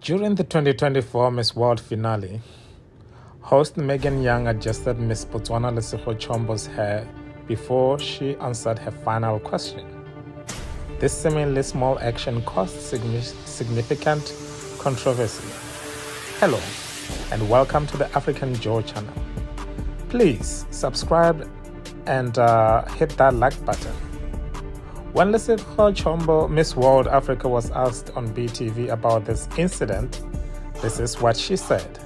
During the 2024 Miss World finale, host Megan Young adjusted Miss Botswana Lesego Chombo's hair before she answered her final question. This seemingly small action caused significant controversy. Hello, and welcome to the African Joe channel. Please subscribe and hit that like button. When Lesego Chombo, Miss World Africa, was asked on BTV about this incident, this is what she said.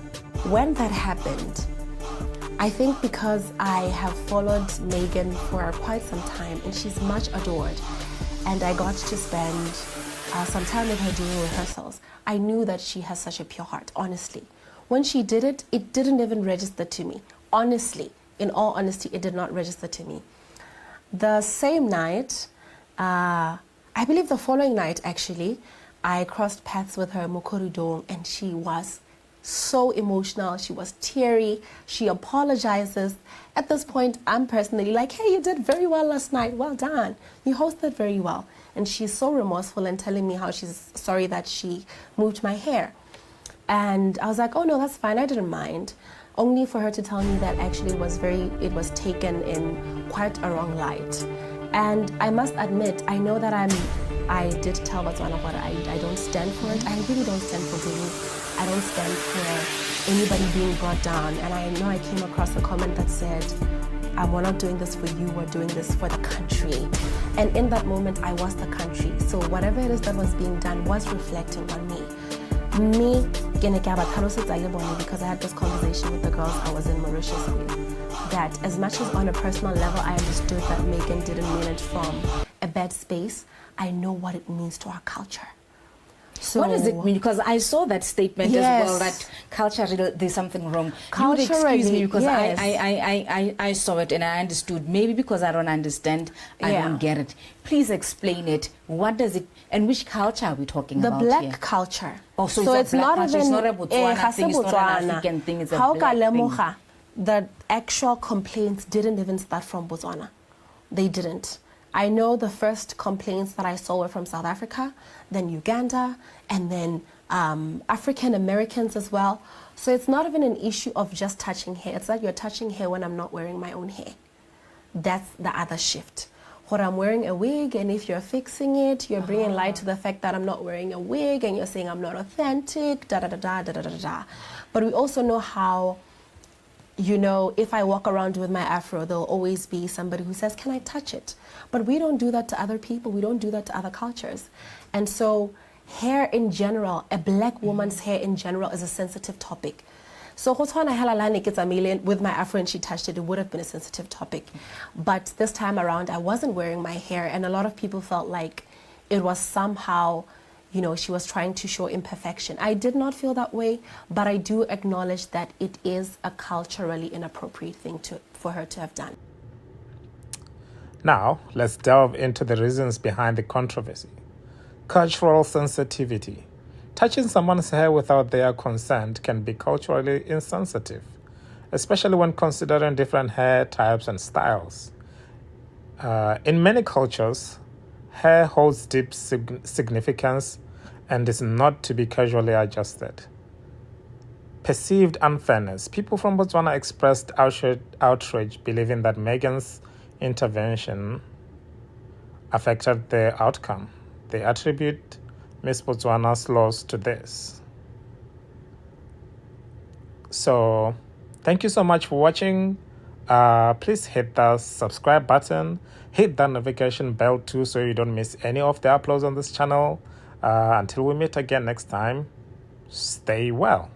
When that happened, I think because I have followed Megan for quite some time and she's much adored, and I got to spend some time with her doing rehearsals, I knew that she has such a pure heart, honestly. When she did it, it didn't even register to me. Honestly, in all honesty, it did not register to me. The same night, I believe the following night actually, I crossed paths with her Mokoridong, and she was so emotional. She was teary. She apologizes. At this point, I'm personally like, hey, you did very well last night. Well done. You hosted very well. And she's so remorseful and telling me how she's sorry that she moved my hair. And I was like, oh no, that's fine. I didn't mind. Only for her to tell me that actually it was taken in quite a wrong light. And I must admit, I know that I did tell Botswana what I don't stand for it. I really don't stand for bullying. I don't stand for anybody being brought down. And I know I came across a comment that said, we're not doing this for you, we're doing this for the country. And in that moment, I was the country. So whatever it is that was being done was reflecting on me. Because I had this conversation with the girls I was in Mauritius with, that as much as on a personal level I understood that Megan didn't mean it from a bad space, I know what it means to our culture. So, what does it mean? Because I saw that statement as well, that culturally there's something wrong. You would excuse me because I saw it and I understood. Maybe because I don't understand, I don't get it. Please explain it. What does it, and which culture are we talking about here? The black culture. Oh, so it's not even, it's not a Botswana thing, it's not an African thing, it's a black thing. The actual complaints didn't even start from Botswana. They didn't. I know the first complaints that I saw were from South Africa, then Uganda, and then African Americans as well. So it's not even an issue of just touching hair. It's like you're touching hair when I'm not wearing my own hair. That's the other shift. When I'm wearing a wig, and if you're fixing it, you're bringing light to the fact that I'm not wearing a wig, and you're saying I'm not authentic, da-da-da-da. But we also know how, you know, if I walk around with my afro, there'll always be somebody who says, can I touch it? But we don't do that to other people. We don't do that to other cultures. And so hair in general, a black woman's hair in general, is a sensitive topic. So with my afro and she touched it, it would have been a sensitive topic. But this time around, I wasn't wearing my hair, and a lot of people felt like it was somehow, you know, she was trying to show imperfection. I did not feel that way, but I do acknowledge that it is a culturally inappropriate thing for her to have done. Now, let's delve into the reasons behind the controversy. Cultural sensitivity. Touching someone's hair without their consent can be culturally insensitive, especially when considering different hair types and styles. In many cultures, hair holds deep significance and is not to be casually adjusted. Perceived unfairness. People from Botswana expressed outrage, believing that Megan's intervention affected their outcome. They attribute Miss Botswana's loss to this. So, thank you so much for watching. Please hit the subscribe button, hit that notification bell too so you don't miss any of the uploads on this channel. Until we meet again next time, stay well.